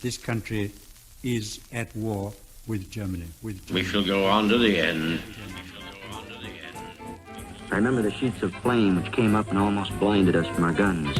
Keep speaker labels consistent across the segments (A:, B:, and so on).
A: this country is at war with Germany.
B: We shall go on to the end.
C: I remember the sheets of flame which came up and almost blinded us from our guns.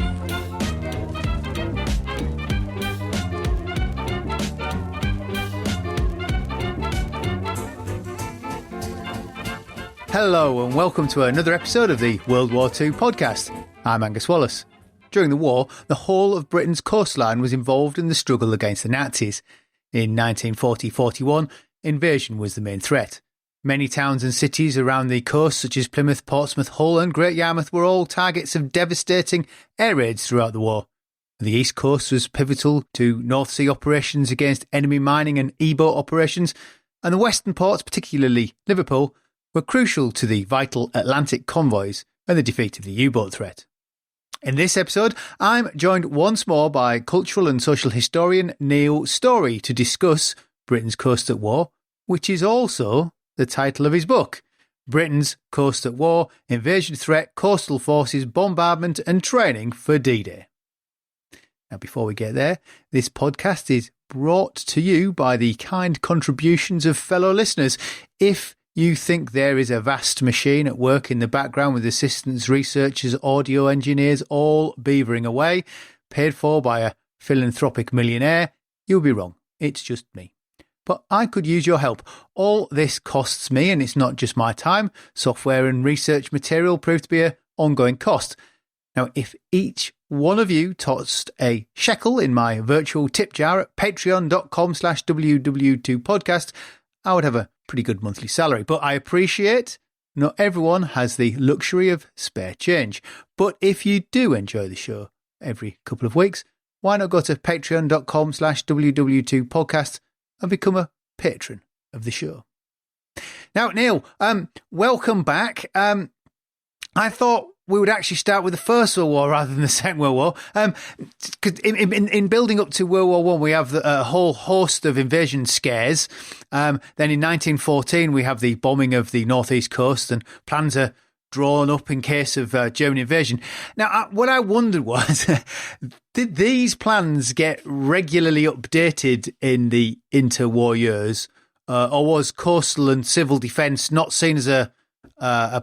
D: Hello and welcome to another episode of the World War II podcast. I'm Angus Wallace. During the war, the whole of Britain's coastline was involved in the struggle against the Nazis. In 1940-41, invasion was the main threat. Many towns and cities around the coast, such as Plymouth, Portsmouth, Hull and Great Yarmouth, were all targets of devastating air raids throughout the war. The East Coast was pivotal to North Sea operations against enemy mining and E-boat operations, and the western ports, particularly Liverpool, were crucial to the vital Atlantic convoys and the defeat of the U-boat threat. In this episode, I'm joined once more by cultural and social historian Neil Storey to discuss Britain's Coast at War, which is also the title of his book, Britain's Coast at War, Invasion Threat, Coastal Forces, Bombardment and Training for D-Day. Now, before we get there, this podcast is brought to you by the kind contributions of fellow listeners. If you think there is a vast machine at work in the background with assistants, researchers, audio engineers, all beavering away, paid for by a philanthropic millionaire, you'll be wrong. It's just me. But I could use your help. All this costs me, and it's not just my time. Software and research material prove to be an ongoing cost. Now, if each one of you tossed a shekel in my virtual tip jar at patreon.com/WW2podcast, I would have a pretty good monthly salary. But I appreciate not everyone has the luxury of spare change. But if you do enjoy the show every couple of weeks, why not go to patreon.com/WW2podcast and become a patron of the show. Now, Neil, welcome back. I thought we would actually start with the First World War rather than the Second World War. 'Cause in building up to World War I, we have a whole host of invasion scares. Then in 1914, we have the bombing of the northeast coast, and plans are drawn up in case of German invasion. Now, what I wondered was, did these plans get regularly updated in the interwar years, or was coastal and civil defence not seen as a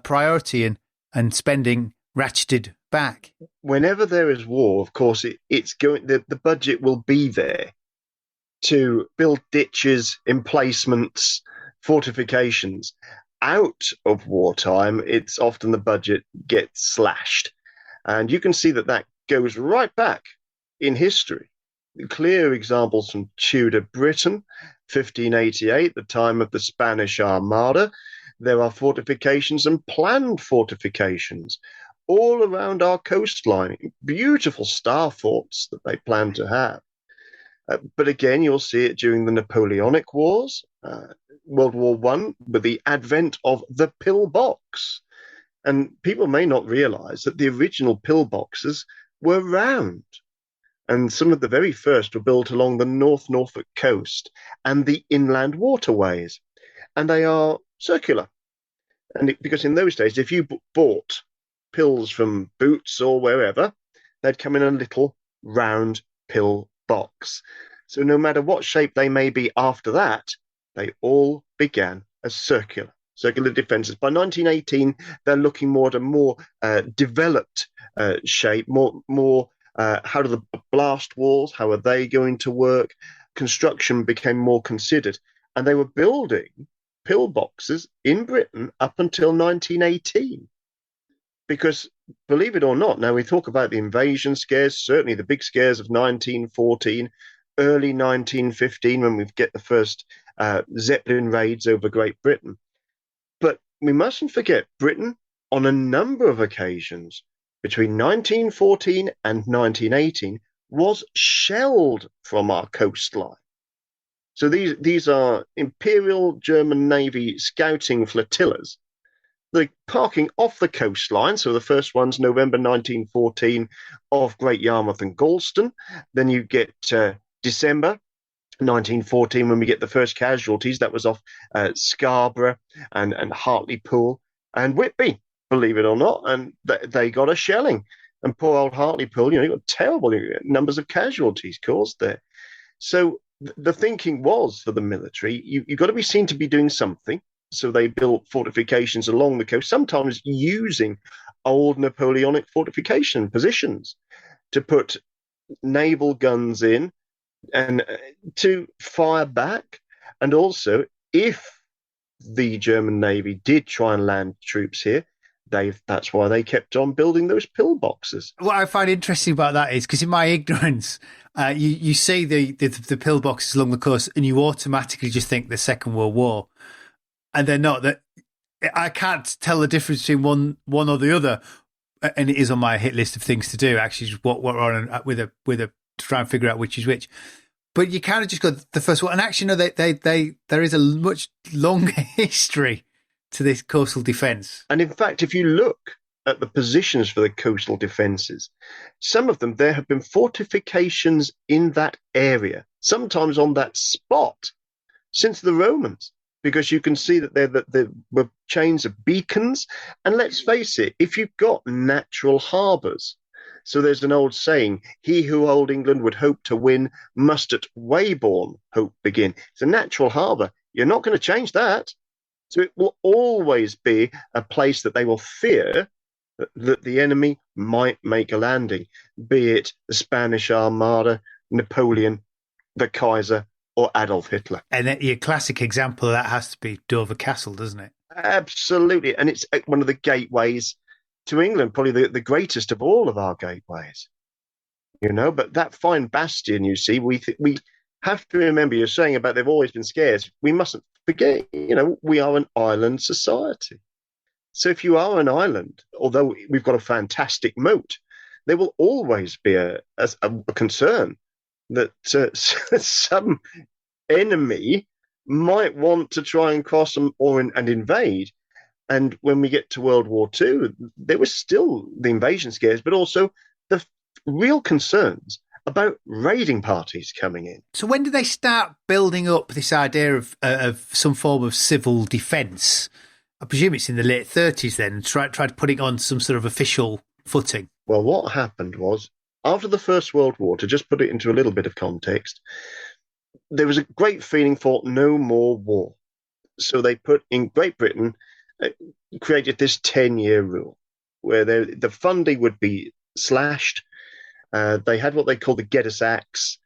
D: priority and spending ratcheted back?
E: Whenever there is war, of course, it's going. The budget will be there to build ditches, emplacements, fortifications. Out of wartime, it's often the budget gets slashed. And you can see that goes right back in history. Clear examples from Tudor Britain, 1588, the time of the Spanish Armada. There are fortifications and planned fortifications all around our coastline, beautiful star forts that they plan to have. But again, you'll see it during the Napoleonic Wars, World War I, with the advent of the pillbox. And people may not realise that the original pillboxes were round. And some of the very first were built along the North Norfolk coast and the inland waterways. And they are circular. And because in those days, if you bought pills from Boots or wherever, they'd come in a little round pill box. So no matter what shape they may be after that, they all began as circular defences. By 1918, they're looking more at a more developed shape, more how do the blast walls, how are they going to work? Construction became more considered. And they were building pillboxes in Britain up until 1918. Because, believe it or not, now we talk about the invasion scares, certainly the big scares of 1914, early 1915, when we get the first Zeppelin raids over Great Britain. But we mustn't forget Britain, on a number of occasions, between 1914 and 1918, was shelled from our coastline. So these are Imperial German Navy scouting flotillas. They're parking off the coastline. So the first one's November 1914 off Great Yarmouth and Galston. Then you get December 1914 when we get the first casualties. That was off Scarborough and Hartlepool and Whitby, believe it or not. And they got a shelling. And poor old Hartlepool, got terrible numbers of casualties caused there. So the thinking was for the military, you've got to be seen to be doing something. So they built fortifications along the coast, sometimes using old Napoleonic fortification positions to put naval guns in and to fire back. And also, if the German Navy did try and land troops here, that's why they kept on building those pillboxes.
D: What I find interesting about that is because in my ignorance, you see the pillboxes along the coast and you automatically just think the Second World War, and they're not. That I can't tell the difference between one or the other, and it is on my hit list of things to do. Actually, what we're on with a to try and figure out which is which. But you kind of just go the first one, and actually, no, there is a much longer history to this coastal defence.
E: And in fact, if you look at the positions for the coastal defences, some of them, there have been fortifications in that area, sometimes on that spot, since the Romans, because you can see that there were chains of beacons. And let's face it, if you've got natural harbours, so there's an old saying, he who old England would hope to win must at Weybourne hope begin. It's a natural harbour. You're not going to change that. So it will always be a place that they will fear that the enemy might make a landing, be it the Spanish Armada, Napoleon, the Kaiser, or Adolf Hitler.
D: And your classic example of that has to be Dover Castle, doesn't it?
E: Absolutely. And it's one of the gateways to England, probably the greatest of all of our gateways. But that fine bastion, you see, we have to remember, you're saying about they've always been scarce. We mustn't forget, we are an island society. So if you are an island, although we've got a fantastic moat, there will always be a concern that some enemy might want to try and cross them and invade. And when we get to World War II, there was still the invasion scares, but also the real concerns about raiding parties coming in.
D: So when did they start building up this idea of some form of civil defence? I presume it's in the late 30s then, and tried to put it on some sort of official footing.
E: Well, what happened was, after the First World War, to just put it into a little bit of context, there was a great feeling for no more war. So they put in Great Britain, created this 10-year rule where the funding would be slashed. They had what they called the Get Us Acts,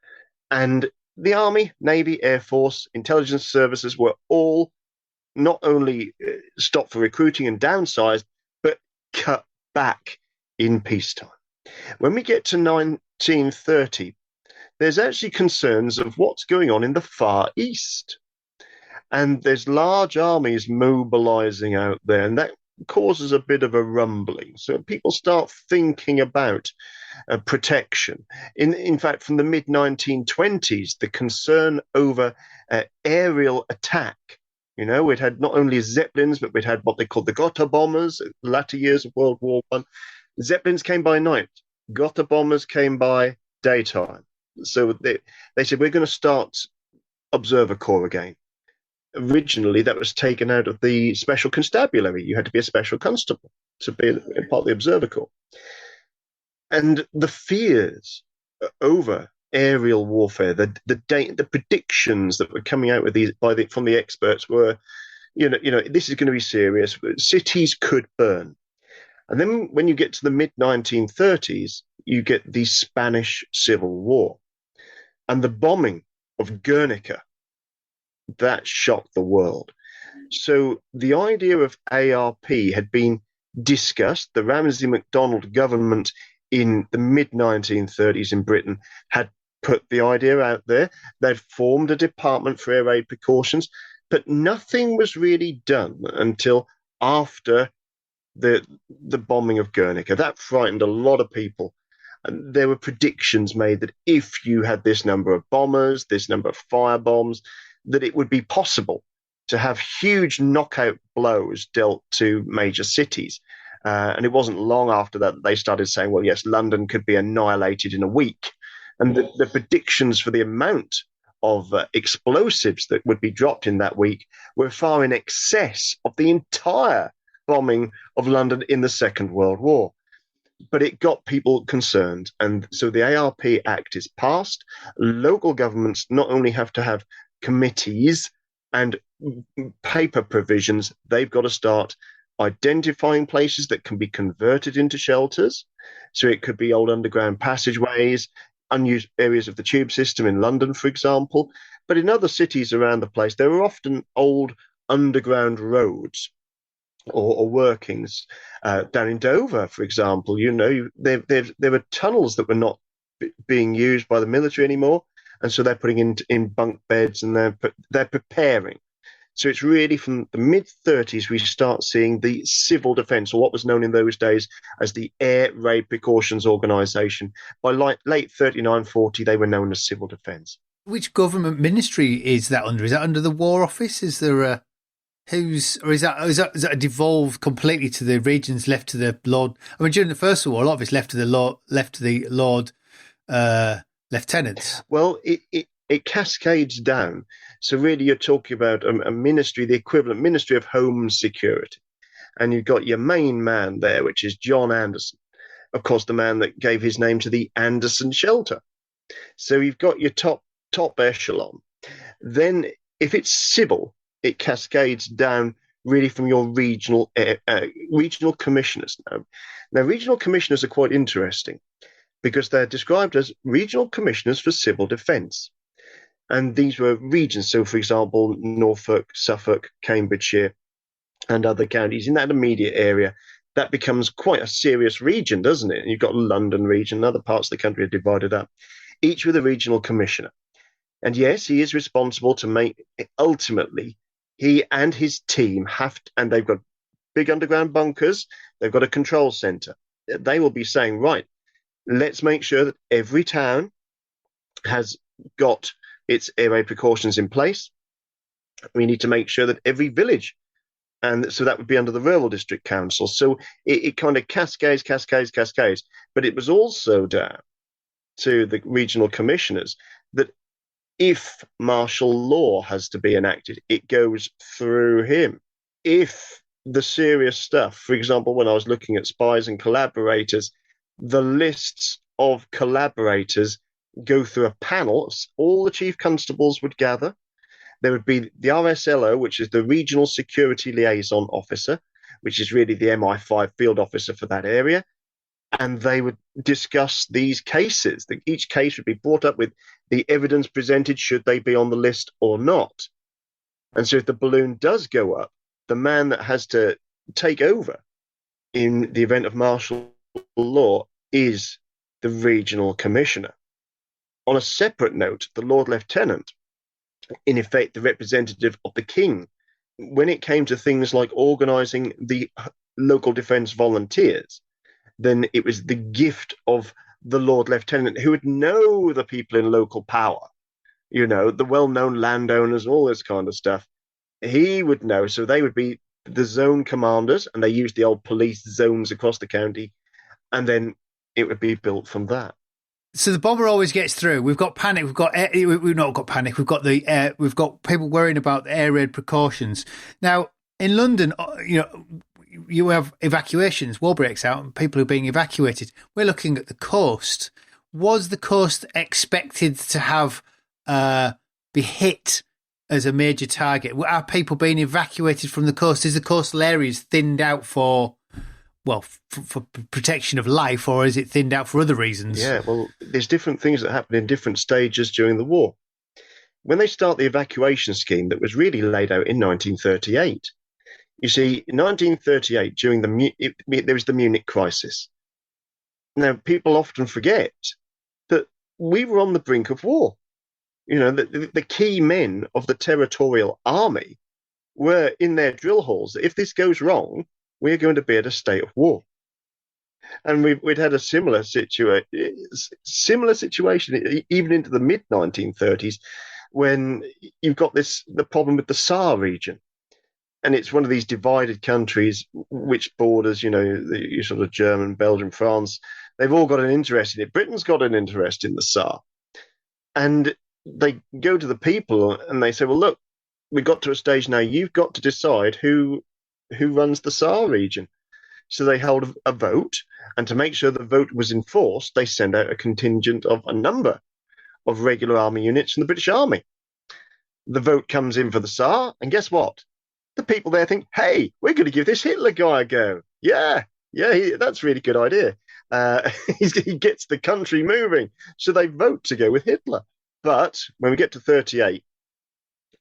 E: and the Army, Navy, Air Force, intelligence services were all not only stopped for recruiting and downsized, but cut back in peacetime. When we get to 1930, there's actually concerns of what's going on in the Far East. And there's large armies mobilizing out there, and that causes a bit of a rumbling. So people start thinking about protection. In fact, from the mid-1920s, the concern over aerial attack. We'd had not only Zeppelins, but we'd had what they called the Gotha bombers in the latter years of World War I. Zeppelins came by night. Gotha bombers came by daytime. So they said, we're going to start Observer Corps again. Originally, that was taken out of the Special Constabulary. You had to be a special constable to be a part of the Observer Corps. And the fears over aerial warfare, the predictions that were coming out with from the experts were, this is going to be serious. Cities could burn. And then when you get to the mid-1930s, you get the Spanish Civil War and the bombing of Guernica. That shocked the world. So the idea of ARP had been discussed. The Ramsay MacDonald government in the mid-1930s in Britain had put the idea out there. They'd formed a department for air raid precautions, but nothing was really done until after the bombing of Guernica. That frightened a lot of people. And there were predictions made that if you had this number of bombers, this number of firebombs, that it would be possible to have huge knockout blows dealt to major cities. And it wasn't long after that they started saying, well, yes, London could be annihilated in a week. And the predictions for the amount of explosives that would be dropped in that week were far in excess of the entire bombing of London in the Second World War. but it got people concerned. And so the ARP Act is passed. Local governments not only have to have committees and paper provisions, they've got to start identifying places that can be converted into shelters. So it could be old underground passageways, unused areas of the tube system in London, for example. But in other cities around the place, there are often old underground roads or workings. Down in Dover, for example, there were tunnels that were not being used by the military anymore, and so they're putting in bunk beds, and they're preparing. So it's really from the mid-30s we start seeing the civil defence, or what was known in those days as the Air Raid Precautions Organisation. By late 39, 40, they were known as civil defence.
D: Which government ministry is that under? Is that under the War Office? Is there a is that devolved completely to the regions left to the Lord? I mean, during the First World War, a lot of it's left to the Lord lieutenants.
E: Well, it cascades down. So really, you're talking about a ministry, the equivalent Ministry of Home Security, and you've got your main man there, which is John Anderson, of course, the man that gave his name to the Anderson Shelter. So you've got your top echelon. Then, if it's civil, it cascades down really from your regional commissioners. Now, regional commissioners are quite interesting because they're described as regional commissioners for civil defence. And these were regions. So, for example, Norfolk, Suffolk, Cambridgeshire, and other counties in that immediate area. That becomes quite a serious region, doesn't it? And you've got London region, and other parts of the country are divided up, each with a regional commissioner. And yes, he is responsible to make, ultimately, he and his team and they've got big underground bunkers, they've got a control centre. They will be saying, right, let's make sure that every town has got its air raid precautions in place. We need to make sure that every village, and so that would be under the Rural District Council. So it kind of cascades. But it was also down to the regional commissioners that if martial law has to be enacted, it goes through him. If the serious stuff, for example, when I was looking at spies and collaborators, the lists of collaborators go through a panel. All the chief constables would gather. There would be the RSLO, which is the Regional Security Liaison Officer, which is really the MI5 field officer for that area. And they would discuss these cases. Each case would be brought up with the evidence presented, should they be on the list or not. And so if the balloon does go up, the man that has to take over in the event of martial law is the regional commissioner. On a separate note, the Lord Lieutenant, in effect the representative of the King, when it came to things like organising the local defence volunteers, then it was the gift of the Lord Lieutenant, who would know the people in local power, the well-known landowners, all this kind of stuff. He would know. So they would be the zone commanders, and they used the old police zones across the county, and then it would be built from that.
D: So the bomber always gets through. We've got panic. We've not got panic. We've got people worrying about the air raid precautions. Now in London, you have evacuations. War breaks out, and people are being evacuated. We're looking at the coast. Was the coast expected to have be hit as a major target? Are people being evacuated from the coast? Is the coastal areas thinned out for protection of life, or is it thinned out for other reasons?
E: Yeah, well, there's different things that happen in different stages during the war. When they start the evacuation scheme that was really laid out in 1938, you see, in 1938, during there was the Munich crisis. Now, people often forget that we were on the brink of war. The key men of the territorial army were in their drill halls. If this goes wrong, we're going to be at a state of war. And we'd had a similar situation even into the mid-1930s, when you've got the problem with the Saar region. And it's one of these divided countries which borders, the sort of German, Belgium, France. They've all got an interest in it. Britain's got an interest in the Saar. And they go to the people and they say, well, look, we got to a stage now, you've got to decide who runs the Saar region. So they held a vote, and to make sure the vote was enforced, they sent out a contingent of a number of regular army units from the British Army. The vote comes in for the Tsar, and guess what? The people there think, hey, we're going to give this Hitler guy a go. Yeah, that's a really good idea. He gets the country moving. So they vote to go with Hitler. But when we get to 38,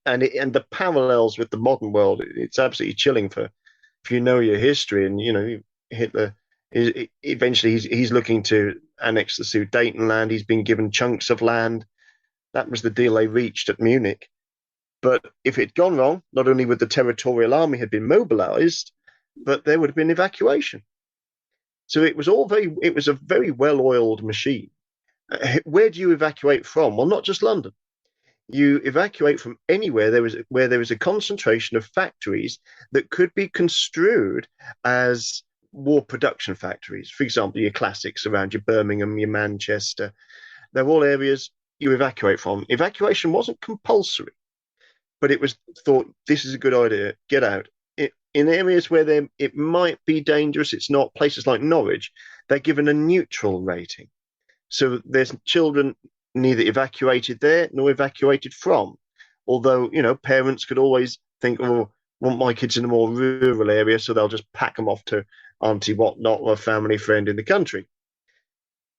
E: and the parallels with the modern world, it's absolutely chilling for if you know your history. And, Hitler, eventually he's looking to annex the Sudetenland. He's been given chunks of land. That was the deal they reached at Munich. But if it had gone wrong, not only would the territorial army have been mobilized, but there would have been evacuation. So it was a very well-oiled machine. Where do you evacuate from? Well, not just London. You evacuate from anywhere where there is a concentration of factories that could be construed as war production factories. For example, your classics around your Birmingham, your Manchester. They're all areas you evacuate from. Evacuation wasn't compulsory, but it was thought, this is a good idea, get out. In areas where it might be dangerous, it's not, places like Norwich, they're given a neutral rating. So there's children neither evacuated there nor evacuated from. Although, parents could always think, oh, I want my kids in a more rural area, so they'll just pack them off to auntie whatnot or a family friend in the country.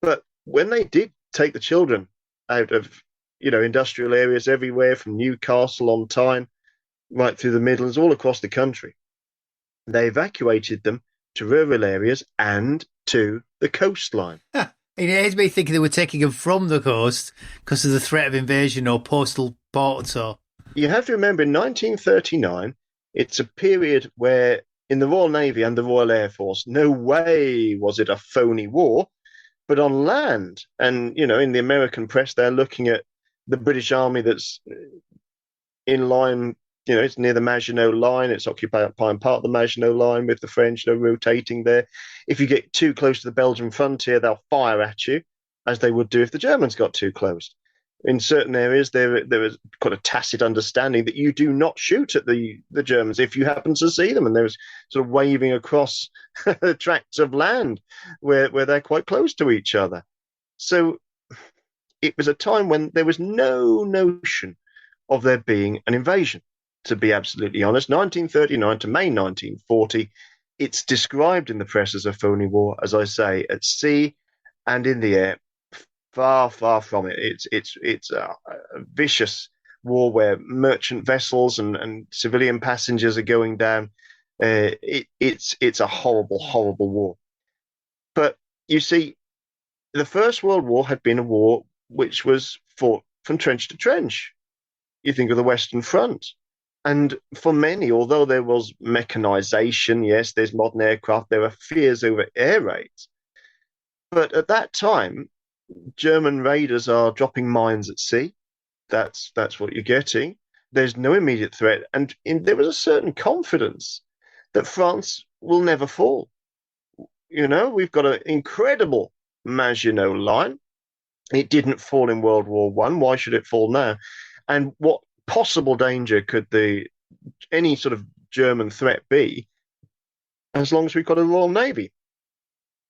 E: But when they did take the children out of, industrial areas everywhere from Newcastle on Tyne right through the Midlands, all across the country, they evacuated them to rural areas and to the coastline.
D: It has me thinking they were taking them from the coast because of the threat of invasion or postal ports. Or
E: you have to remember, in 1939, it's a period where in the Royal Navy and the Royal Air Force, no way was it a phony war. But on land, and, in the American press, they're looking at the British Army that's in line, it's near the Maginot Line. It's occupying part of the Maginot Line with the French, rotating there. If you get too close to the Belgian frontier, they'll fire at you, as they would do if the Germans got too close. In certain areas, there is quite a tacit understanding that you do not shoot at the Germans if you happen to see them. And there's sort of waving across tracts of land where they're quite close to each other. So it was a time when there was no notion of there being an invasion. To be absolutely honest, 1939 to May 1940, it's described in the press as a phony war, as I say, at sea and in the air. Far, far from it. It's a vicious war where merchant vessels and civilian passengers are going down. It's a horrible, horrible war. But you see, the First World War had been a war which was fought from trench to trench. You think of the Western Front. And for many, although there was mechanization, yes, there's modern aircraft, there are fears over air raids. But at that time, German raiders are dropping mines at sea. That's what you're getting. There's no immediate threat. And there was a certain confidence that France will never fall. We've got an incredible Maginot Line. It didn't fall in World War I. Why should it fall now? And what possible danger could any sort of German threat be, as long as we've got a Royal Navy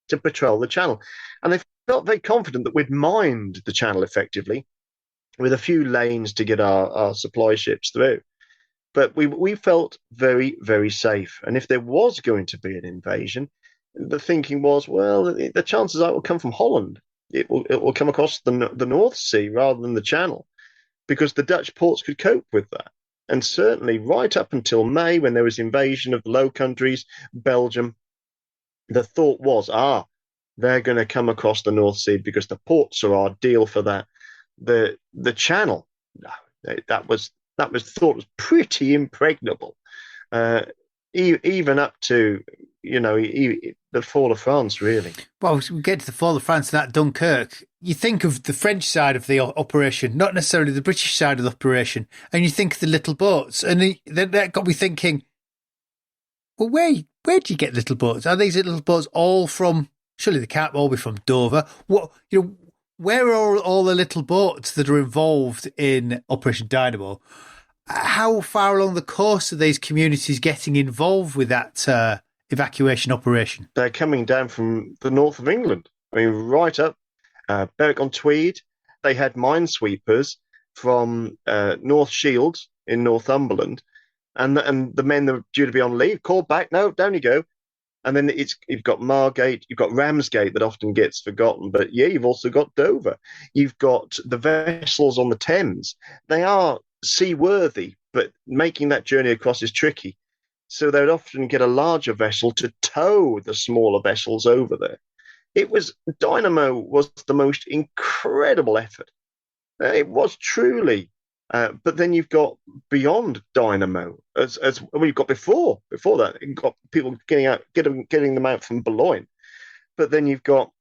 E: to patrol the Channel? And they felt very confident that we'd mined the Channel effectively with a few lanes to get our supply ships through. But we felt very, very safe. And if there was going to be an invasion, the thinking was, well, the chances are it will come from Holland. It will come across the North Sea rather than the Channel, because the Dutch ports could cope with that. And certainly right up until May, when there was invasion of the Low Countries, Belgium, the thought was, they're going to come across the North Sea because the ports are ideal for that. The Channel, that was thought was pretty impregnable, even up to the fall of France, really.
D: Well, we get to the fall of France and that Dunkirk. You think of the French side of the operation, not necessarily the British side of the operation, and you think of the little boats, and that got me thinking, well, where do you get little boats? Are these little boats all from? Surely they can't all be from Dover. Where are all the little boats that are involved in Operation Dynamo? How far along the coast are these communities getting involved with that evacuation operation?
E: They're coming down from the north of England. I mean, right up Berwick-on-Tweed. They had minesweepers from North Shields in Northumberland, and the men that were due to be on leave called back. No, down you go. And then you've got Margate, you've got Ramsgate that often gets forgotten, but yeah, you've also got Dover. You've got the vessels on the Thames. They are seaworthy, but making that journey across is tricky. So they would often get a larger vessel to tow the smaller vessels over there. Dynamo was the most incredible effort. It was truly. But then you've got beyond Dynamo, as you've got before that, you've got people getting them out from Boulogne. But then you've got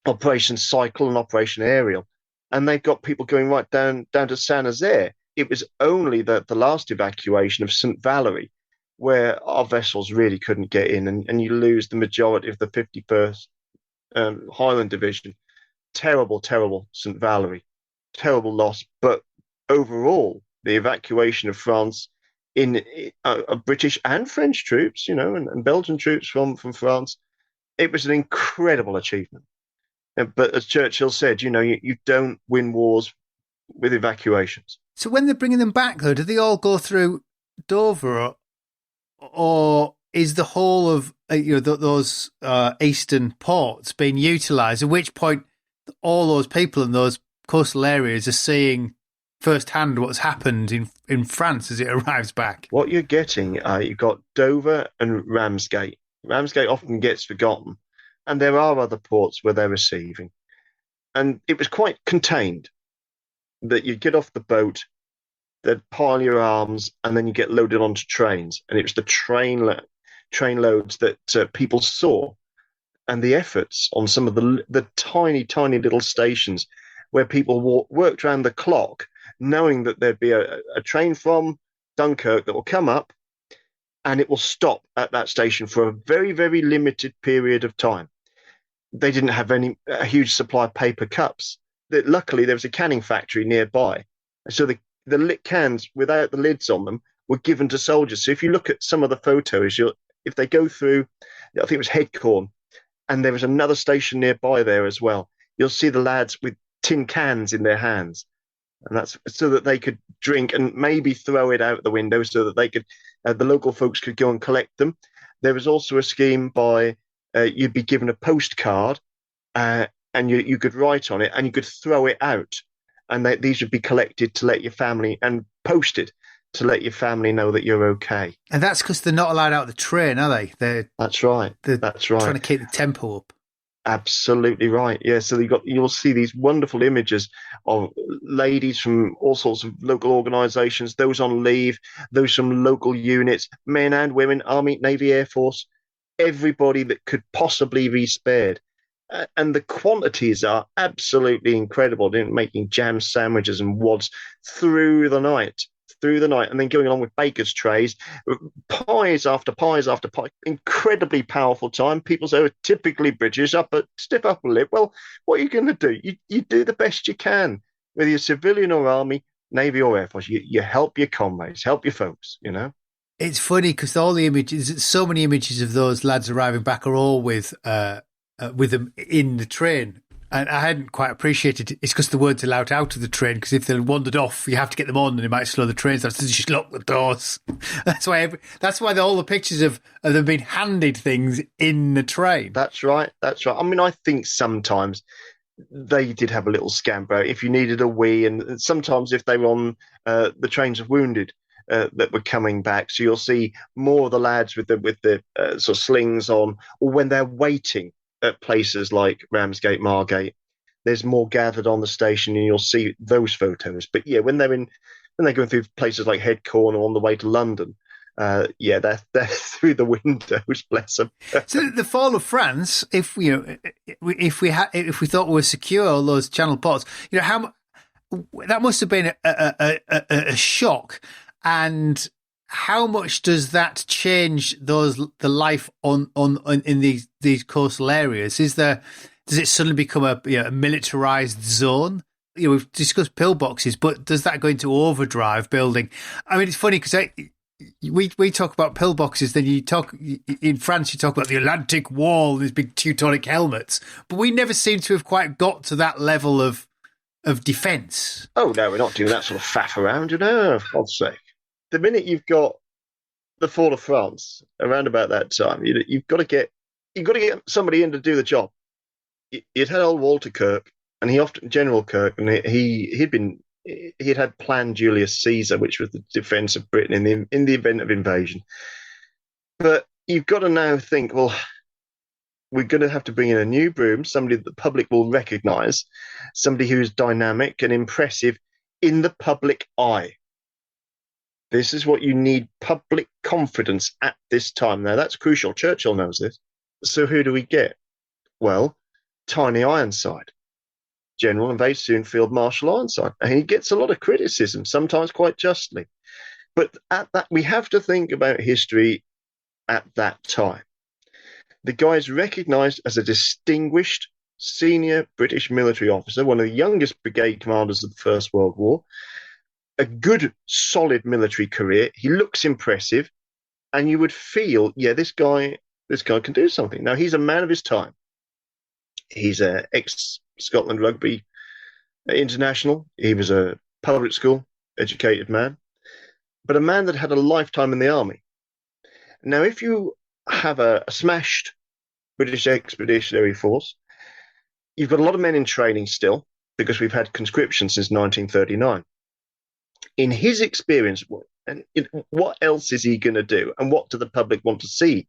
E: Operation Cycle and Operation Aerial, and they've got people going right down to Saint-Nazaire. It was only the last evacuation of St. Valery where our vessels really couldn't get in, and you lose the majority of the 51st Highland Division. Terrible St. Valery, terrible loss. But overall, the evacuation of France in British and French troops, and Belgian troops from France, it was an incredible achievement. But as Churchill said, you don't win wars with evacuations.
D: So when they're bringing them back, though, do they all go through Dover, or is the whole of those eastern ports being utilised? At which point, all those people in those coastal areas are seeing firsthand what's happened in France as it arrives back.
E: What you're getting, you've got Dover and Ramsgate. Ramsgate often gets forgotten, and there are other ports where they're receiving. And it was quite contained that you get off the boat, they'd pile your arms, and then you get loaded onto trains. And it was the train loads that people saw, and the efforts on some of the tiny little stations where people worked around the clock, knowing that there'd be a train from Dunkirk that will come up and it will stop at that station for a very, very limited period of time. They didn't have a huge supply of paper cups. Luckily, there was a canning factory nearby. So the lit cans without the lids on them were given to soldiers. So if you look at some of the photos, if they go through, I think it was Headcorn, and there was another station nearby there as well, you'll see the lads with tin cans in their hands. And that's so that they could drink and maybe throw it out the window so that they could, the local folks could go and collect them. There was also a scheme by you'd be given a postcard and you could write on it and you could throw it out. And these would be collected to let your family and posted to let your family know that you're okay.
D: And that's because they're not allowed out of the train, are they?
E: That's right.
D: That's right. Trying to keep the tempo up.
E: Absolutely right. Yeah. So you'll see these wonderful images of ladies from all sorts of local organisations, those on leave, those from local units, men and women, Army, Navy, Air Force, everybody that could possibly be spared. And the quantities are absolutely incredible. Making jam sandwiches and wads through the night, and then going along with baker's trays, pies after pies after pie. Incredibly powerful time. People say, typically British, stiff upper lip. Well, what are you going to do? You do the best you can, whether you're civilian or army, Navy or Air Force. You help your comrades, help your folks,
D: It's funny because all the images, so many images of those lads arriving back are all with them in the train. And I hadn't quite appreciated it. It's because the weren't allowed out of the train, because if they wandered off, you have to get them on and it might slow the trains down. So just lock the doors. That's why all the pictures of them being handed things in the train.
E: That's right. I mean, I think sometimes they did have a little scamper if you needed a wee, and sometimes if they were on the trains of wounded that were coming back. So you'll see more of the lads with the sort of slings on, or when they're waiting at places like Ramsgate, Margate, there's more gathered on the station, and you'll see those photos. But yeah, when they're going through places like Headcorn or on the way to London, they're through the windows. Bless them.
D: So the fall of France, if we thought we were secure all those Channel ports, how that must have been a shock. And how much does that change the life in these coastal areas? Does it suddenly become a militarized zone? We've discussed pillboxes, but does that go into overdrive building? I mean, it's funny because we talk about pillboxes, then in France you talk about the Atlantic Wall, these big Teutonic helmets, but we never seem to have quite got to that level of defence.
E: Oh no, we're not doing that sort of faff around, for God's sake. The minute you've got the fall of France around about that time, you've got to get somebody in to do the job. You'd had old Walter Kirk, and General Kirk, and he'd had Plan Julius Caesar, which was the defence of Britain in the event of invasion. But you've got to now think, well, we're going to have to bring in a new broom, somebody that the public will recognise, somebody who's dynamic and impressive in the public eye. This is what you need, public confidence at this time. Now, that's crucial. Churchill knows this. So who do we get? Well, Tiny Ironside. General and very soon Field Marshal Ironside. And he gets a lot of criticism, sometimes quite justly. But at that, we have to think about history at that time. The guy is recognised as a distinguished senior British military officer, one of the youngest brigade commanders of the First World War, a good, solid military career. He looks impressive, and you would feel, yeah, this guy can do something. Now, he's a man of his time. He's an ex-Scotland rugby international. He was a public school educated man, but a man that had a lifetime in the army. Now, if you have a smashed British Expeditionary Force, you've got a lot of men in training still, because we've had conscription since 1939. In his experience, what else is he going to do? And what do the public want to see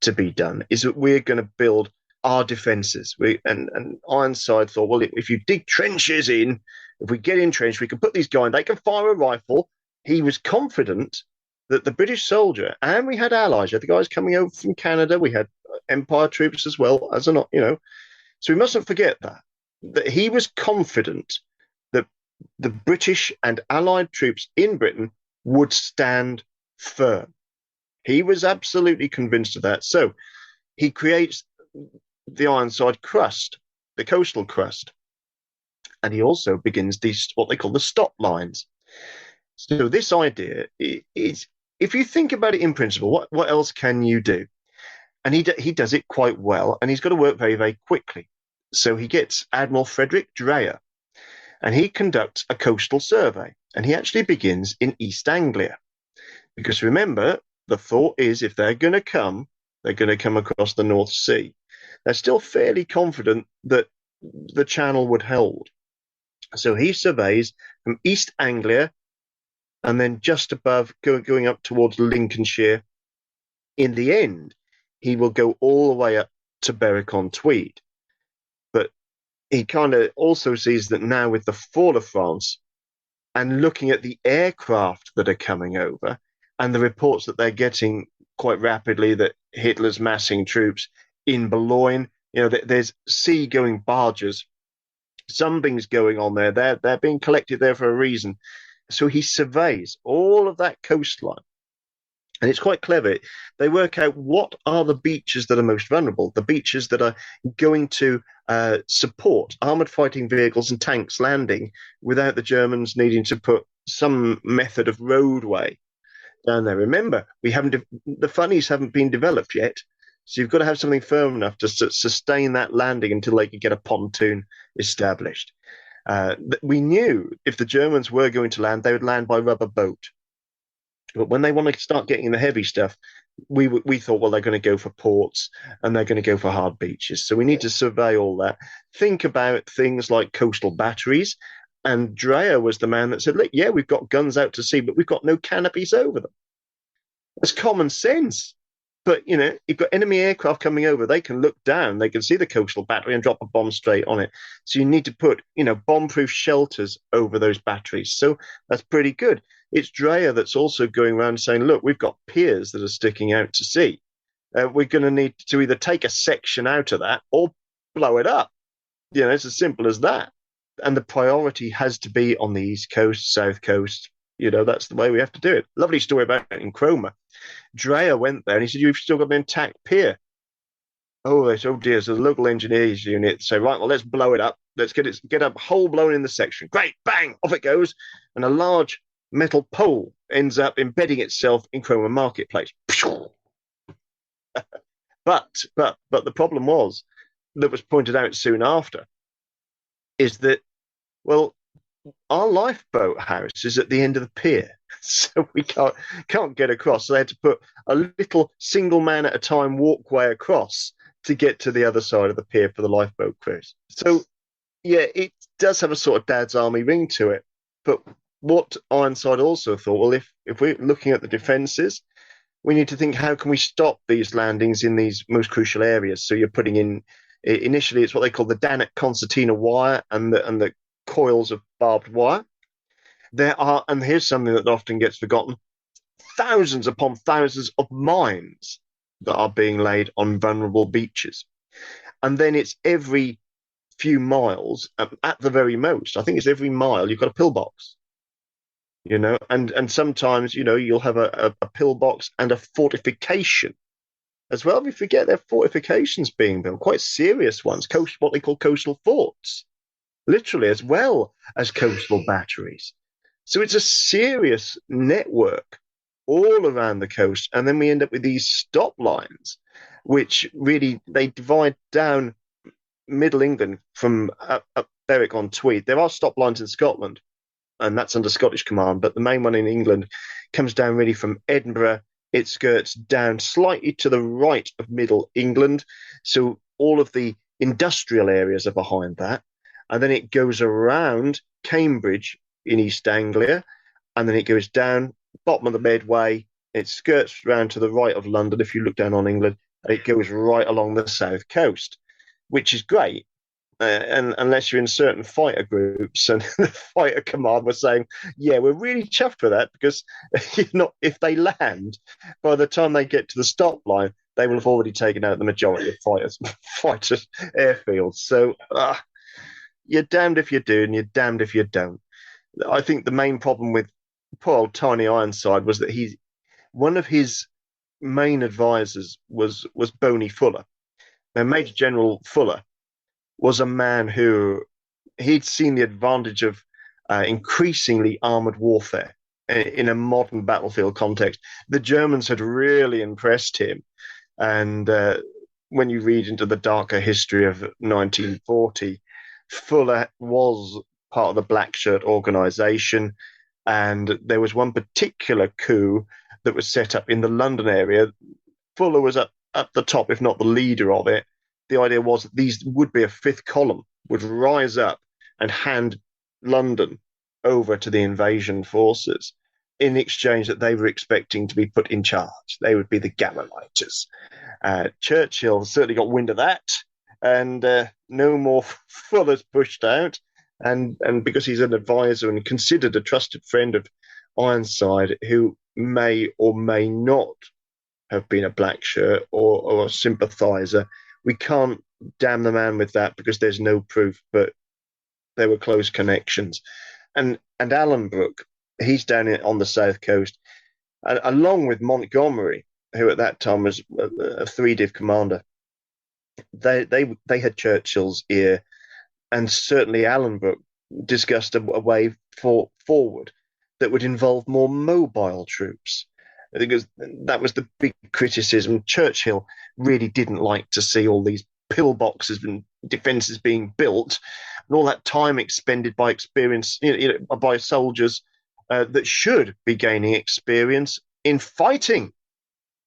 E: to be done? Is that we're going to build our defences. And Ironside thought, well, if you dig trenches in, if we get entrenched, we can put these guys in, they can fire a rifle. He was confident that the British soldier, and we had allies, you had the guys coming over from Canada, we had Empire troops as well, so we mustn't forget that he was confident that the British and Allied troops in Britain would stand firm. He was absolutely convinced of that. So he creates the Ironside Crust, the Coastal Crust. And he also begins what they call the stop lines. So this idea is, if you think about it in principle, what else can you do? And he does it quite well, and he's got to work very, very quickly. So he gets Admiral Frederick Dreyer, and he conducts a coastal survey, and he actually begins in East Anglia. Because remember, the thought is if they're going to come across the North Sea. They're still fairly confident that the channel would hold. So he surveys from East Anglia and then just above, going up towards Lincolnshire. In the end, he will go all the way up to Berwick-on-Tweed. But he kind of also sees that now with the fall of France and looking at the aircraft that are coming over and the reports that they're getting quite rapidly that Hitler's massing troops in Boulogne, there's sea-going barges. Something's going on there. They're being collected there for a reason. So he surveys all of that coastline. And it's quite clever. They work out what are the beaches that are most vulnerable, the beaches that are going to support armoured fighting vehicles and tanks landing without the Germans needing to put some method of roadway down there. Remember, the funnies haven't been developed yet. So you've got to have something firm enough to sustain that landing until they could get a pontoon established. We knew if the Germans were going to land, they would land by rubber boat. But when they want to start getting the heavy stuff, we thought, well, they're going to go for ports and they're going to go for hard beaches. So we need to survey all that. Think about things like coastal batteries. And Dreyer was the man that said, look, yeah, we've got guns out to sea, but we've got no canopies over them. It's common sense. But, you've got enemy aircraft coming over. They can look down. They can see the coastal battery and drop a bomb straight on it. So you need to put, bomb-proof shelters over those batteries. So that's pretty good. It's Dreyer that's also going around saying, look, we've got piers that are sticking out to sea. We're going to need to either take a section out of that or blow it up. It's as simple as that. And the priority has to be on the East Coast, South Coast. That's the way we have to do it. Lovely story about it in Cromer. Dreyer went there and he said, you've still got an intact pier. Oh, they said, oh dear. So the local engineers unit say, right, well, let's blow it up. Let's get a hole blown in the section. Great, bang, off it goes. And a large metal pole ends up embedding itself in Cromer Marketplace. But the problem that was pointed out soon after is that, well, our lifeboat house is at the end of the pier, so we can't get across. So they had to put a little single man at a time walkway across to get to the other side of the pier for the lifeboat cruise. So yeah, it does have a sort of Dad's Army ring to it. But what Ironside also thought, well, if we're looking at the defences, we need to think, how can we stop these landings in these most crucial areas? So you're putting in, initially it's what they call the Danet concertina wire and the coils of barbed wire. There are, and here's something that often gets forgotten, thousands upon thousands of mines that are being laid on vulnerable beaches. And then it's every few miles, at the very most, I think it's every mile, you've got a pillbox. And sometimes, you'll have a pillbox and a fortification as well. We forget there are fortifications being built, quite serious ones, what they call coastal forts, literally, as well as coastal batteries. So it's a serious network all around the coast. And then we end up with these stop lines, which really, they divide down Middle England from up Berwick-on-Tweed. There are stop lines in Scotland, and that's under Scottish command, but the main one in England comes down really from Edinburgh. It skirts down slightly to the right of Middle England, so all of the industrial areas are behind that, and then it goes around Cambridge in East Anglia, and then it goes down bottom of the Medway. It skirts round to the right of London if you look down on England, and it goes right along the south coast, which is great. And unless you're in certain fighter groups, and the fighter command was saying, yeah, we're really chuffed with that, because if they land, by the time they get to the stop line, they will have already taken out the majority of fighters airfields. So you're damned if you do, and you're damned if you don't. I think the main problem with poor old Tiny Ironside was that one of his main advisors was Boney Fuller. Now, Major General Fuller was a man who he'd seen the advantage of increasingly armoured warfare in a modern battlefield context. The Germans had really impressed him. And when you read into the darker history of 1940, Fuller was part of the Black Shirt organisation. And there was one particular coup that was set up in the London area. Fuller was at the top, if not the leader of it. The idea was that these would be a fifth column, would rise up and hand London over to the invasion forces in exchange that they were expecting to be put in charge. They would be the Gamma-lighters. Churchill certainly got wind of that, and no more Fuller's pushed out. And because he's an advisor and considered a trusted friend of Ironside, who may or may not have been a black shirt or a sympathiser, we can't damn the man with that because there's no proof, but there were close connections. And Alan Brooke, he's down on the south coast, along with Montgomery, who at that time was a 3-div commander. They had Churchill's ear, and certainly Alan Brooke discussed a way forward that would involve more mobile troops, because that was the big criticism. Churchill really didn't like to see all these pillboxes and defences being built, and all that time expended by by soldiers that should be gaining experience in fighting,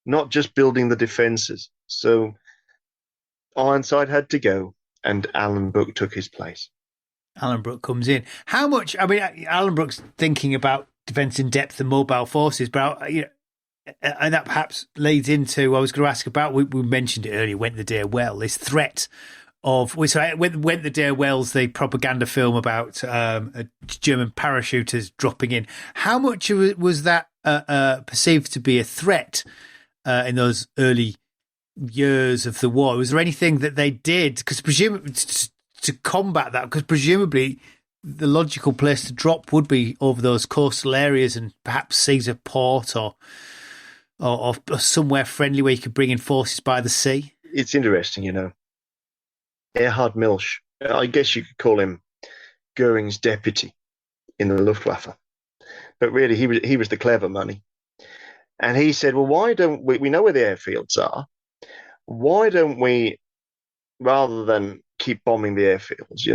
E: not just building the defences. So Ironside had to go, and Alan Brooke took his place.
D: Alan Brooke comes in. How much? I mean, Alan Brooke's thinking about defence in depth and mobile forces, but and that perhaps leads into, I was going to ask about, we mentioned it earlier, Went the Dare Well, this threat of, Went the Dare Well's the propaganda film about German parachuters dropping in. How much was that perceived to be a threat in those early years of the war? Was there anything that they did, because presumably to combat that, because presumably the logical place to drop would be over those coastal areas and perhaps seize a port or somewhere friendly where you could bring in forces by the sea?
E: It's interesting, Erhard Milch, I guess you could call him Goering's deputy in the Luftwaffe. but really he was the clever money. And he said, well, why don't we know where the airfields are? Why don't we, rather than keep bombing the airfields,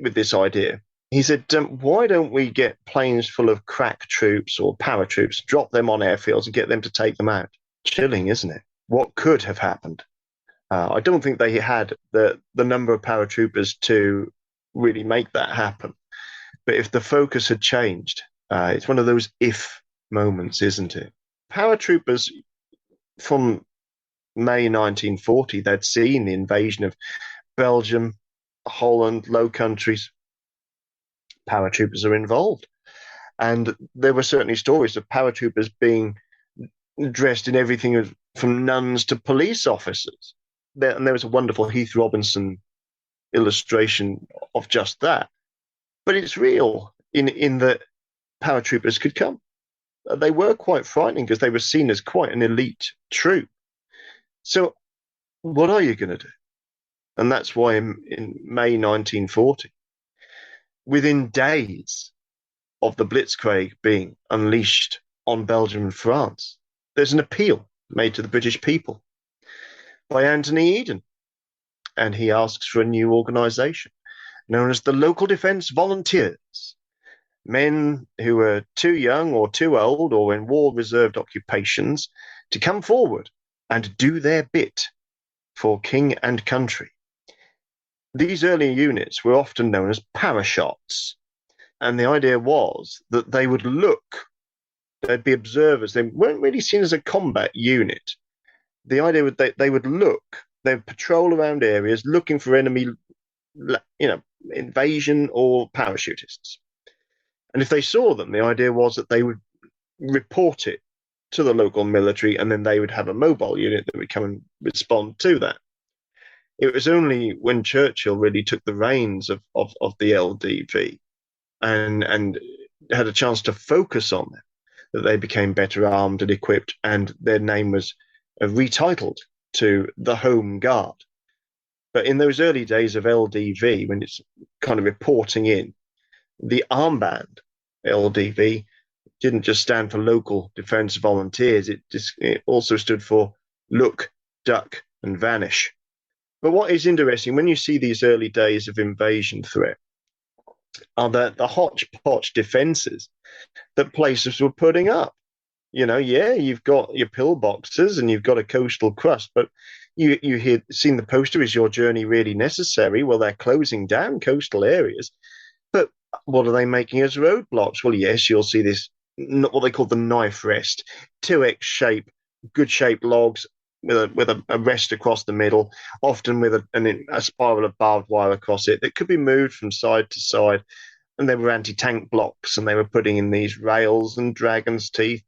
E: with this idea, he said, why don't we get planes full of crack troops or paratroops, drop them on airfields and get them to take them out? Chilling, isn't it? What could have happened? I don't think they had the number of paratroopers to really make that happen. But if the focus had changed, it's one of those if moments, isn't it? Paratroopers from May 1940, they'd seen the invasion of Belgium, Holland, Low Countries. Paratroopers are involved. And there were certainly stories of paratroopers being dressed in everything from nuns to police officers. And there was a wonderful Heath Robinson illustration of just that. But it's real in that paratroopers could come. They were quite frightening because they were seen as quite an elite troop. So what are you going to do? And that's why in May 1940, within days of the Blitzkrieg being unleashed on Belgium and France, there's an appeal made to the British people by Anthony Eden. And he asks for a new organisation known as the Local Defence Volunteers, men who were too young or too old or in war-reserved occupations to come forward and do their bit for king and country. These early units were often known as parashots, and the idea was that they would they'd be observers. They weren't really seen as a combat unit. The idea was they would patrol around areas looking for enemy, invasion or parachutists. And if they saw them, the idea was that they would report it to the local military, and then they would have a mobile unit that would come and respond to that. It was only when Churchill really took the reins of the LDV and had a chance to focus on them that they became better armed and equipped, and their name was retitled to the Home Guard. But in those early days of LDV, when it's kind of reporting in, the armband LDV didn't just stand for Local Defence Volunteers. It also stood for Look, Duck, and Vanish. But what is interesting, when you see these early days of invasion threat, are the hodgepodge defences that places were putting up. You've got your pillboxes and you've got a coastal crust, but you seen the poster, is your journey really necessary? Well, they're closing down coastal areas, but what are they making as roadblocks? Well, yes, you'll see this, what they call the knife rest, 2X shape, good shaped logs with a rest across the middle, often with a spiral of barbed wire across it that could be moved from side to side. And they were anti-tank blocks, and they were putting in these rails and dragon's teeth.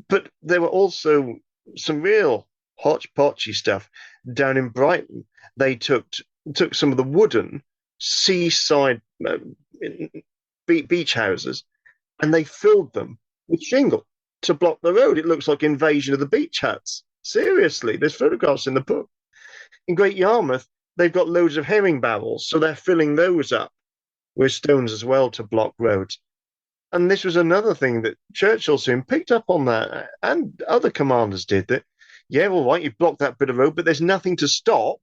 E: But there were also some real hodgepodgey stuff down in Brighton. They took some of the wooden seaside beach houses, and they filled them with shingle to block the road. It looks like Invasion of the Beach Huts. Seriously, there's photographs in the book. In Great Yarmouth, they've got loads of herring barrels, so they're filling those up with stones as well to block roads. And this was another thing that Churchill soon picked up on that, and other commanders did, that, yeah, all right, you've blocked that bit of road, but there's nothing to stop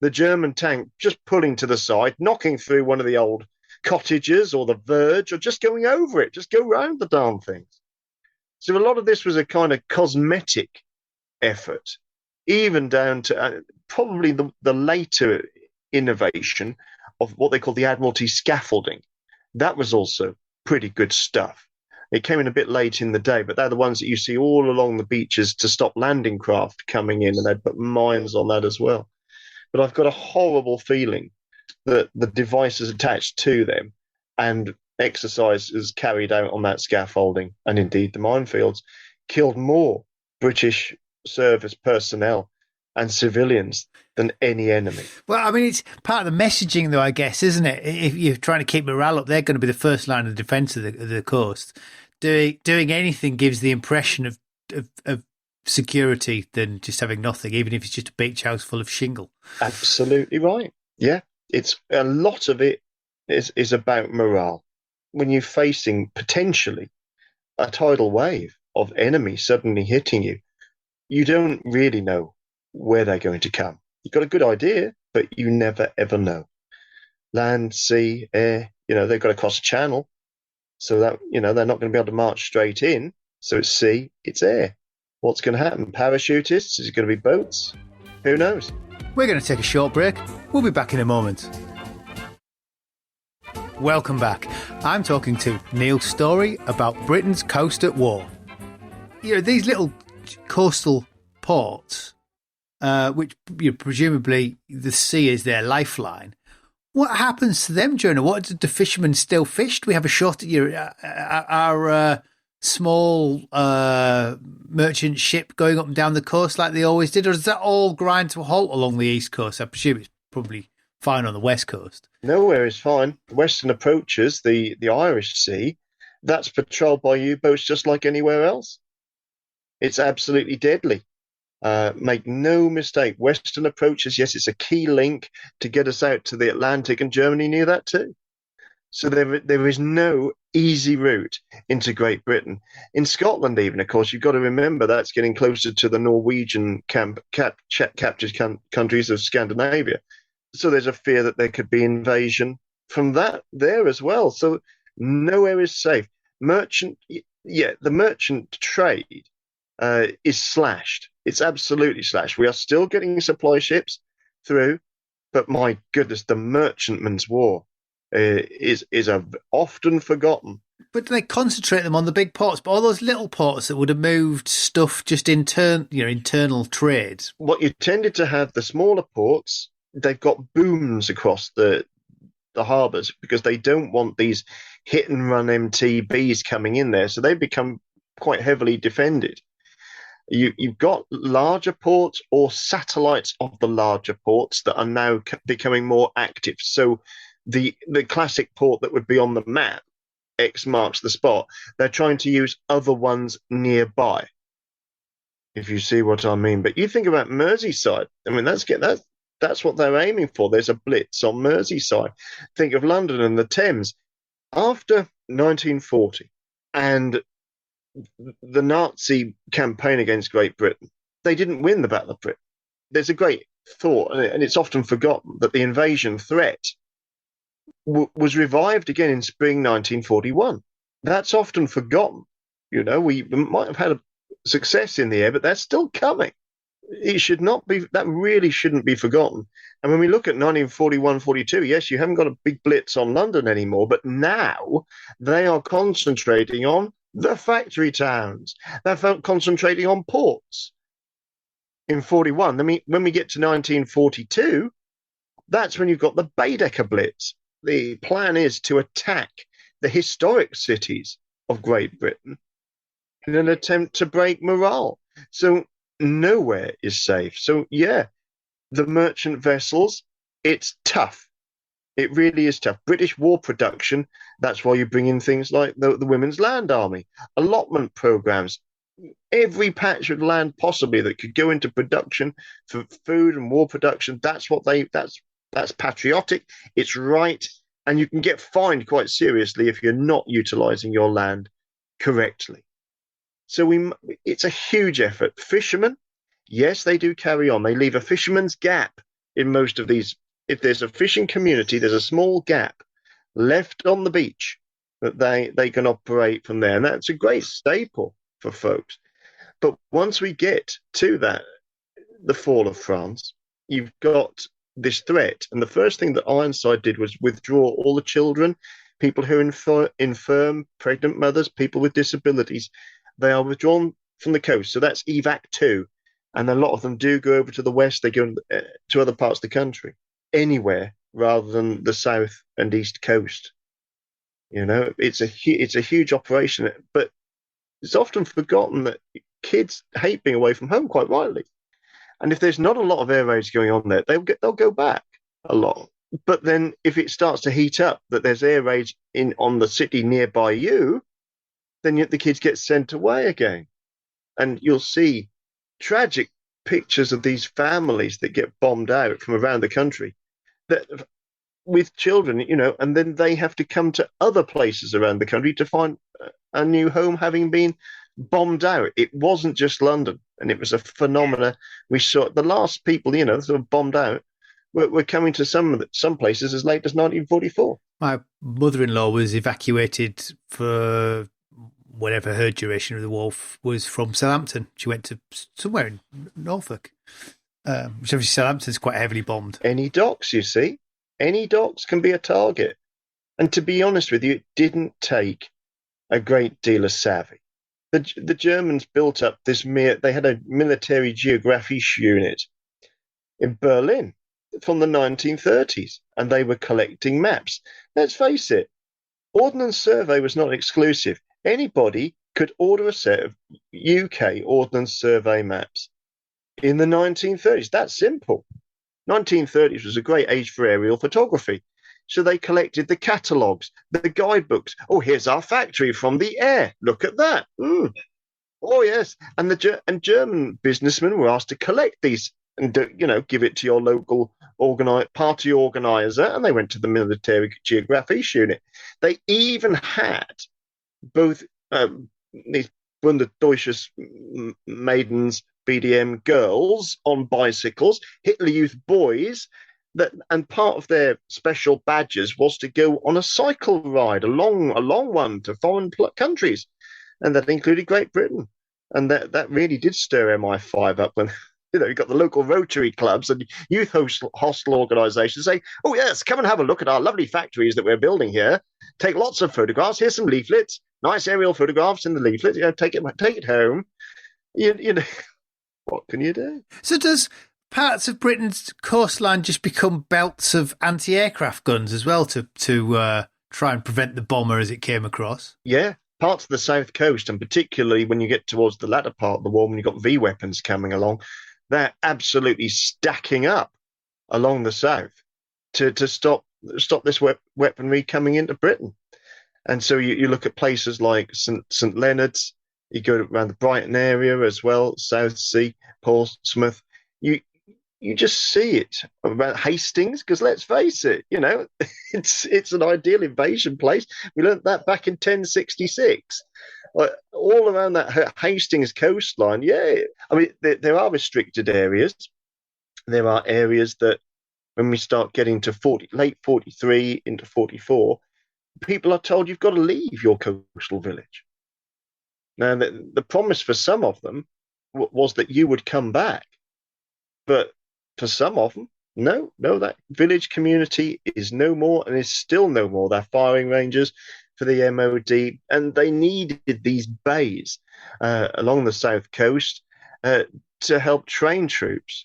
E: the German tank just pulling to the side, knocking through one of the old cottages or the verge, or just going over it, just go round the darn things. So a lot of this was a kind of cosmetic effort, even down to probably the later innovation of what they call the Admiralty scaffolding. That was also pretty good stuff. It came in a bit late in the day, but they're the ones that you see all along the beaches to stop landing craft coming in, and they'd put mines on that as well. But I've got a horrible feeling that the devices attached to them and exercises carried out on that scaffolding, and indeed the minefields, killed more British service personnel and civilians than any enemy.
D: Well, I mean, it's part of the messaging, though, I guess, isn't it? If you're trying to keep morale up, they're going to be the first line of defence of the coast. Doing anything gives the impression of security than just having nothing, even if it's just a beach house full of shingle.
E: Absolutely right. Yeah, it's a lot of it is about morale. When you're facing potentially a tidal wave of enemy suddenly hitting you, you don't really know where they're going to come. You've got a good idea, but you never ever know. Land, sea, air, they've got to cross a channel. So that, they're not going to be able to march straight in. So it's sea, it's air. What's going to happen? Parachutists? Is it going to be boats? Who knows?
D: We're going to take a short break. We'll be back in a moment. Welcome back. I'm talking to Neil Storey about Britain's coast at war. These little coastal ports, which presumably the sea is their lifeline. What happens to them during what? Do the fishermen still fish? Do we have a shot at our small merchant ship going up and down the coast like they always did? Or does that all grind to a halt along the east coast? I presume it's probably fine on the west coast.
E: Nowhere is fine. Western approaches, the Irish Sea, that's patrolled by U-boats just like anywhere else. It's absolutely deadly. Make no mistake, Western approaches, yes, it's a key link to get us out to the Atlantic, and Germany knew that too. So there is no easy route into Great Britain. In Scotland, even, of course, you've got to remember that's getting closer to the Norwegian captured countries of Scandinavia. So there's a fear that there could be invasion from that there as well. So nowhere is safe. The merchant trade is slashed. It's absolutely slashed. We are still getting supply ships through, but my goodness, the merchantman's war is often forgotten.
D: But they concentrate them on the big ports, but all those little ports that would have moved stuff just internal trade.
E: What you tended to have, the smaller ports, they've got booms across the harbours because they don't want these hit and run MTBs coming in there, so they become quite heavily defended. You've got larger ports or satellites of the larger ports that are now becoming more active. So the classic port that would be on the map, X marks the spot, they're trying to use other ones nearby, if you see what I mean. But you think about Merseyside. I mean, that's what they're aiming for. There's a blitz on Merseyside. Think of London and the Thames. After 1940 and the Nazi campaign against Great Britain, they didn't win the Battle of Britain. There's a great thought, and it's often forgotten, that the invasion threat was revived again in spring 1941. That's often forgotten. We might have had a success in the air, but that's still coming. It should not be. That really shouldn't be forgotten. And when we look at 1941-42, yes, you haven't got a big blitz on London anymore, but now they are concentrating on the factory towns. They're concentrating on ports. In 41, I mean, when we get to 1942, that's when you've got the Baedeker Blitz. The plan is to attack the historic cities of Great Britain in an attempt to break morale. So nowhere is safe. So, yeah, the merchant vessels, it's tough. It really is tough. British war production, that's why you bring in things like the Women's Land Army, allotment programs, every patch of land possibly that could go into production for food and war production. That's patriotic. It's right. And you can get fined quite seriously if you're not utilizing your land correctly. So it's a huge effort. Fishermen, yes, they do carry on. They leave a fisherman's gap in most of these. If there's a fishing community, there's a small gap left on the beach that they can operate from there. And that's a great staple for folks. But once we get to the fall of France, you've got this threat. And the first thing that Ironside did was withdraw all the children, people who are infirm, pregnant mothers, people with disabilities. They are withdrawn from the coast. So that's Evac 2. And a lot of them do go over to the west. They go to other parts of the country, anywhere rather than the south and east coast. It's a huge operation, but it's often forgotten that kids hate being away from home, quite rightly. And if there's not a lot of air raids going on there, they'll go back a lot. But then if it starts to heat up, that there's air raids on the city nearby you, then the kids get sent away again. And you'll see tragic pictures of these families that get bombed out from around the country that with children, and then they have to come to other places around the country to find a new home, having been bombed out. It wasn't just London, and it was a phenomena. We saw the last people, sort of bombed out, were coming to some places as late as 1944.
D: My mother-in-law was evacuated for whatever her duration of the war was from Southampton. She went to somewhere in Norfolk, which obviously Southampton's quite heavily bombed.
E: Any docks, you see, any docks can be a target. And to be honest with you, it didn't take a great deal of savvy. The Germans built up they had a military geographisch unit in Berlin from the 1930s, and they were collecting maps. Let's face it, Ordnance Survey was not exclusive. Anybody could order a set of UK Ordnance Survey maps in the 1930s. That's simple. 1930s was a great age for aerial photography. So they collected the catalogues, the guidebooks. Oh, here's our factory from the air. Look at that. Oh, yes. And German businessmen were asked to collect these and, give it to your local party organizer. And they went to the military geographisch unit. They even had both these Bundesdeutsches maidens, BDM girls on bicycles, Hitler Youth boys, and part of their special badges was to go on a cycle ride, a long one, to foreign countries, and that included Great Britain. And that really did stir MI5 up when you got the local Rotary clubs and youth hostel organisations saying, "Oh yes, come and have a look at our lovely factories that we're building here. Take lots of photographs. Here's some leaflets, nice aerial photographs in the leaflet. Take it home." What can you do?
D: So does parts of Britain's coastline just become belts of anti-aircraft guns as well to try and prevent the bomber as it came across?
E: Yeah, parts of the south coast, and particularly when you get towards the latter part of the war, when you've got V weapons coming along, they're absolutely stacking up along the south to stop this weaponry coming into Britain. And so you look at places like St Leonard's, you go around the Brighton area as well, South Sea, Portsmouth. You just see it about Hastings, because let's face it, it's an ideal invasion place. We learnt that back in 1066. All around that Hastings coastline, yeah. I mean, there are restricted areas. There are areas that, when we start getting to late 43 into 44, people are told you've got to leave your coastal village. Now, the promise for some of them was that you would come back. But for some of them, no, that village community is no more, and is still no more. They're firing ranges for the MOD, and they needed these bays along the south coast to help train troops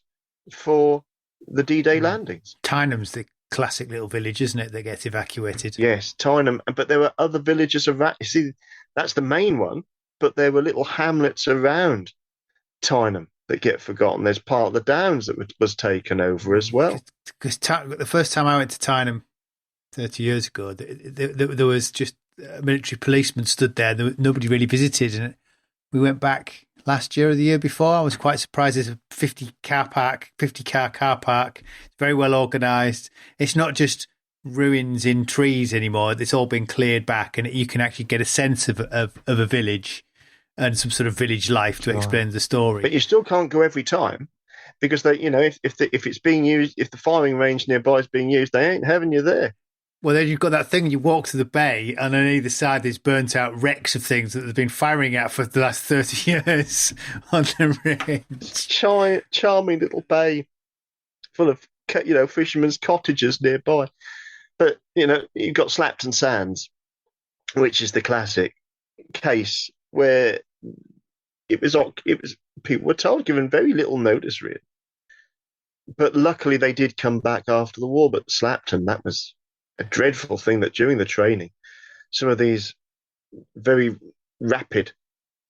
E: for the D-Day landings.
D: Tynem's the classic little village, isn't it, that gets evacuated?
E: Yes, Tynem, but there were other villages around. You see, that's the main one, but there were little hamlets around Tynem that get forgotten. There's part of the Downs that was taken over as well.
D: Because the first time I went to Tynem 30 years ago, there was just a military policeman stood there. Nobody really visited. And we went back last year or the year before. I was quite surprised. There's a 50-car car park. It's very well organised. It's not just ruins in trees anymore. It's all been cleared back, and you can actually get a sense of a village and some sort of village life to explain the story. But
E: you still can't go every time, because they, if it's being used, if the firing range nearby is being used, they ain't having you there.
D: Well, then you've got that thing, you walk to the bay, and on either side there's burnt out wrecks of things that they've been firing at for the last 30 years on the range.
E: Charming little bay full of, fishermen's cottages nearby. But, you've got Slapton Sands, which is the classic case where it was people were told, given very little notice, really. But luckily they did come back after the war. But Slapton, that was a dreadful thing, that during the training, some of these very rapid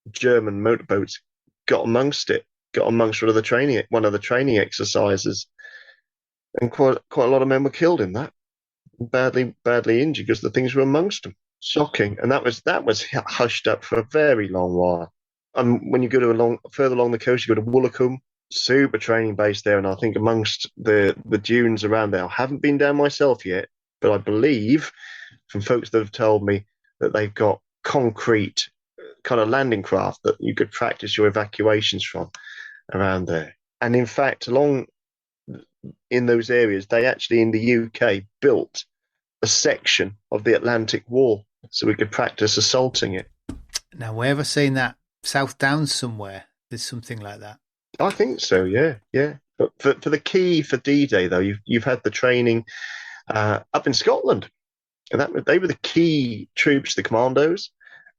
E: German motorboats got amongst one of the training exercises, and quite a lot of men were killed in that, badly injured, because the things were amongst them. Shocking. And that was hushed up for a very long while. And when you go further along the coast, you go to Woolacombe, super training base there, and I think amongst the dunes around there, I haven't been down myself yet, but I believe from folks that have told me that they've got concrete kind of landing craft that you could practice your evacuations from around there. And in fact, along in those areas, they actually in the UK built a section of the Atlantic Wall so we could practice assaulting it.
D: Now, where have I seen that? South Downs somewhere. There's something like that.
E: I think so, yeah. But for the key for D-Day, though, you've had the training up in Scotland. And they were the key troops, the commandos.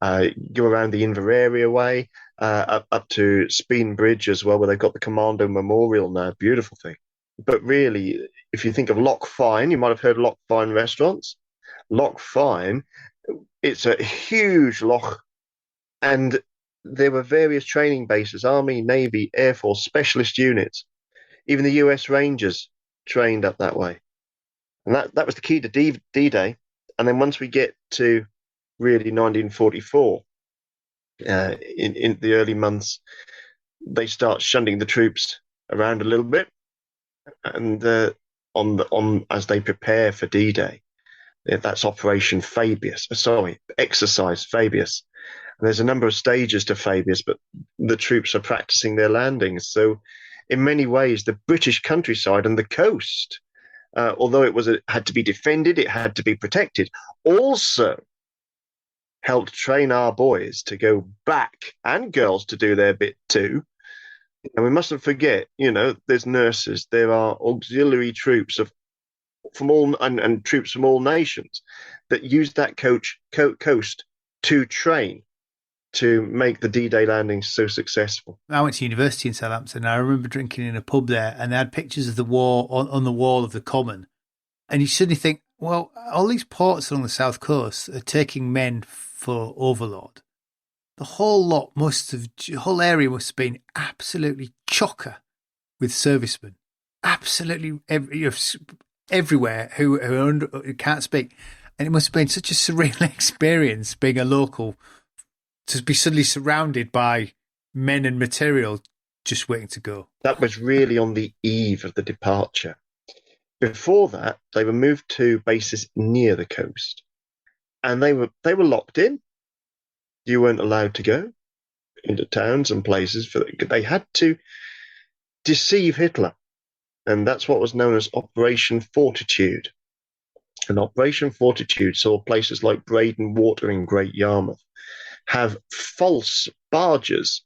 E: Go around the Inverary way, up to Speen Bridge as well, where they've got the Commando Memorial now. Beautiful thing. But really, if you think of Loch Fyne, you might have heard Loch Fyne restaurants. Loch Fyne, it's a huge loch, and there were various training bases, Army, Navy, Air Force, specialist units. Even the US Rangers trained up that way. And that was the key to D-Day. And then once we get to really 1944, in the early months, they start shunting the troops around a little bit. And as they prepare for D-Day, that's Exercise Fabius. And there's a number of stages to Fabius, but the troops are practicing their landings. So in many ways, the British countryside and the coast, although it had to be defended, it had to be protected, also helped train our boys to go back, and girls to do their bit too. And we mustn't forget, there's nurses, there are auxiliary troops from all and troops from all nations that use that coast to train to make the D-Day landings so successful.
D: I went to university in Southampton, and I remember drinking in a pub there, and they had pictures of the war on the wall of the Common. And you suddenly think, well, all these ports along the south coast are taking men for overload. The whole area must have been absolutely chocker with servicemen, absolutely everywhere who can't speak. And it must have been such a surreal experience being a local to be suddenly surrounded by men and material just waiting to go.
E: That was really on the eve of the departure. Before that, they were moved to bases near the coast, and they were locked in. You weren't allowed to go into towns and places. They had to deceive Hitler, and that's what was known as Operation Fortitude. And Operation Fortitude saw places like Braden Water in Great Yarmouth have false barges.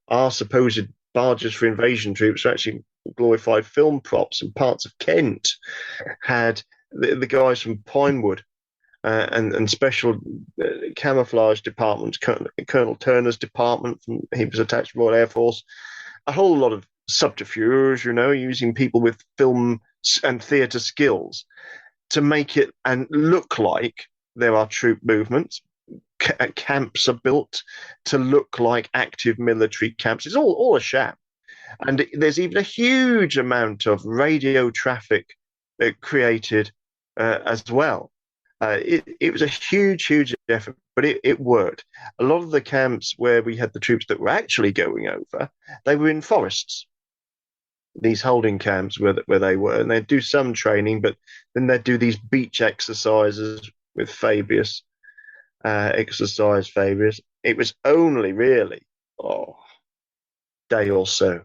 E: Our supposed barges for invasion troops are actually glorified film props, and parts of Kent had the guys from Pinewood and special camouflage departments, Colonel Turner's department, he was attached to the Royal Air Force, a whole lot of subterfuge, using people with film and theatre skills to make it and look like there are troop movements. Camps are built to look like active military camps. It's all a sham. And there's even a huge amount of radio traffic created as well. It was a huge effort, but it worked. A lot of the camps where we had the troops that were actually going over, they were in forests. These holding camps where they were, and they'd do some training, but then they'd do these beach exercises with Fabius, Exercise Fabius. It was only really a day or so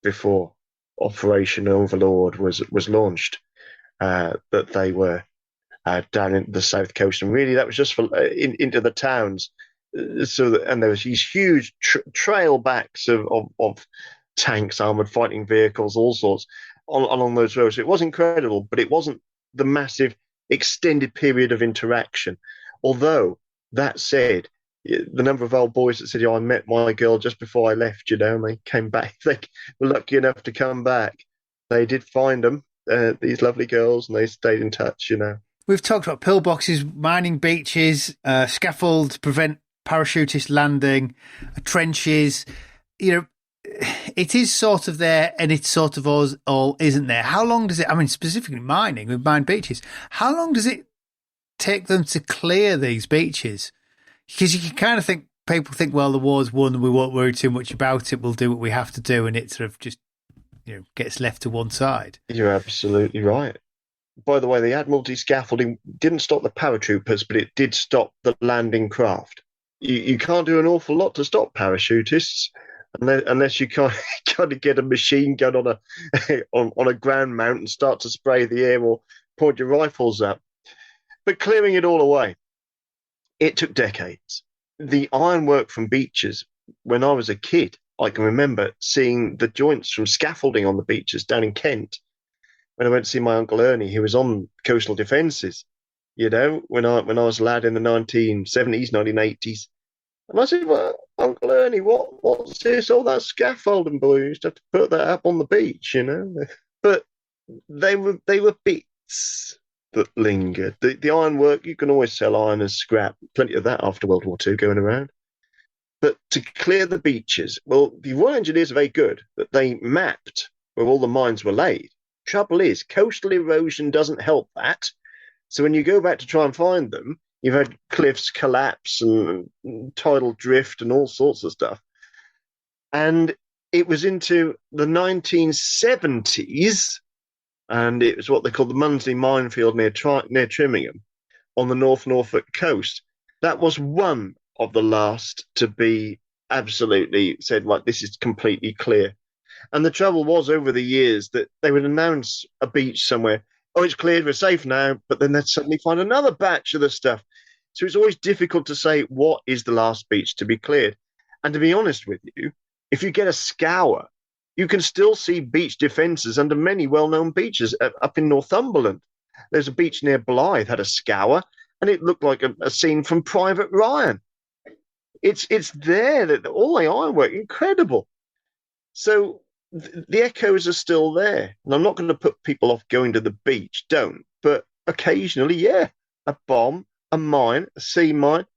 E: before Operation Overlord was launched that they were down in the south coast, and really that was just for into the towns. And there was these huge trail backs of tanks, armored fighting vehicles, all sorts along those roads. So it was incredible, but it wasn't the massive extended period of interaction. Although that said, the number of old boys that said, I met my girl just before I left, and they came back. They were lucky enough to come back. They did find them, these lovely girls, and they stayed in touch,
D: We've talked about pillboxes, mining beaches, scaffold to prevent parachutist landing, trenches. It is sort of there, and it's sort of all isn't there. How long does it, specifically mining, with mined beaches, how long does it take them to clear these beaches? Because you can kind of think, people think, well, the war's won and we won't worry too much about it. We'll do what we have to do, and it sort of just, gets left to one side.
E: You're absolutely right. by the way, the Admiralty scaffolding didn't stop the paratroopers, but it did stop the landing craft. You can't do an awful lot to stop parachutists unless you kind of get a machine gun on a ground mount and start to spray the air or point your rifles up. But clearing it all away, it took decades. The ironwork from beaches, when I was a kid, I can remember seeing the joints from scaffolding on the beaches down in Kent. When I went to see my Uncle Ernie, who was on coastal defences, when I was a lad in the 1970s, 1980s. And I said, well, Uncle Ernie, what's this? Oh, that scaffolding, boy. You used to have to put that up on the beach, But they were bits that lingered. The ironwork, you can always sell iron as scrap. Plenty of that after World War II going around. But to clear the beaches, well, the Royal Engineers are very good, that they mapped where all the mines were laid. Trouble is, coastal erosion doesn't help that. So when you go back to try and find them, you've had cliffs collapse and tidal drift and all sorts of stuff. And it was into the 1970s, and it was what they called the Munsley minefield near Trimmingham on the North Norfolk coast. That was one of the last to be absolutely said, like, this is completely clear. And the trouble was, over the years, that they would announce a beach somewhere, oh, it's cleared, we're safe now, but then they'd suddenly find another batch of the stuff. So it's always difficult to say what is the last beach to be cleared. And to be honest with you, if you get a scour, you can still see beach defences under many well-known beaches. Up in Northumberland, there's a beach near Blythe, had a scour, and it looked like a scene from Private Ryan. It's there, that all the ironwork, incredible. So the echoes are still there. And I'm not going to put people off going to the beach, don't. But occasionally, yeah, a bomb, a mine, a sea mine,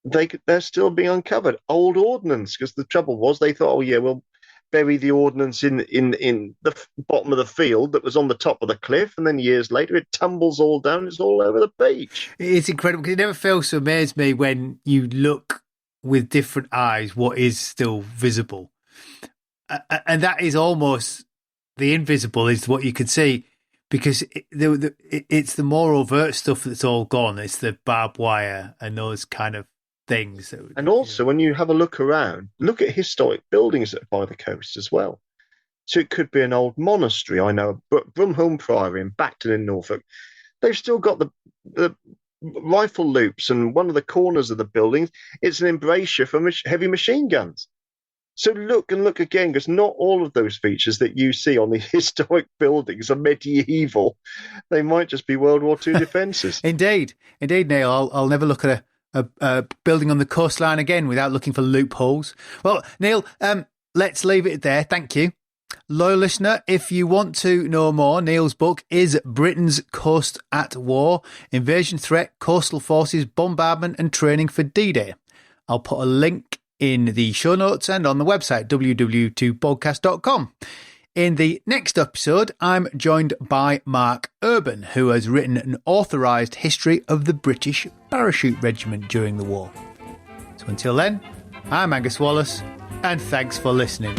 E: they're still being uncovered. Old ordnance, because the trouble was they thought, oh, yeah, we'll bury the ordnance in the bottom of the field that was on the top of the cliff. And then years later, it tumbles all down. It's all over the beach.
D: It's incredible, because it never fails to amaze me when you look with different eyes what is still visible. And that is almost the invisible is what you can see, because it's the more overt stuff that's all gone. It's the barbed wire and those kind of things.
E: And also, when you have a look around, look at historic buildings that are by the coast as well. So it could be an old monastery. I know Brumholme Priory in Bacton in Norfolk. They've still got the rifle loops, and one of the corners of the building, it's an embrasure for heavy machine guns. So look and look again, because not all of those features that you see on the historic buildings are medieval. They might just be World War II defences.
D: Indeed, Neil. I'll never look at a building on the coastline again without looking for loopholes. Well, Neil, let's leave it there. Thank you. Loyal listener, if you want to know more, Neil's book is Britain's Coast at War, Invasion Threat, Coastal Forces, Bombardment and Training for D-Day. I'll put a link in the show notes and on the website, www.podcast.com. In the next episode, I'm joined by Mark Urban, who has written an authorised history of the British Parachute Regiment during the war. So until then, I'm Angus Wallace, and thanks for listening.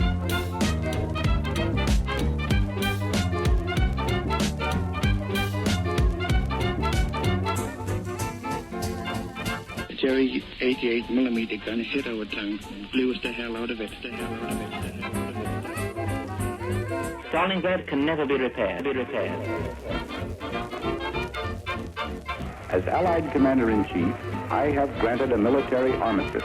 F: Jerry 88mm gun hit our tank and blew us the hell out of it.
G: Stalingrad can never be repaired.
H: As Allied Commander-in-Chief, I have granted a military armistice.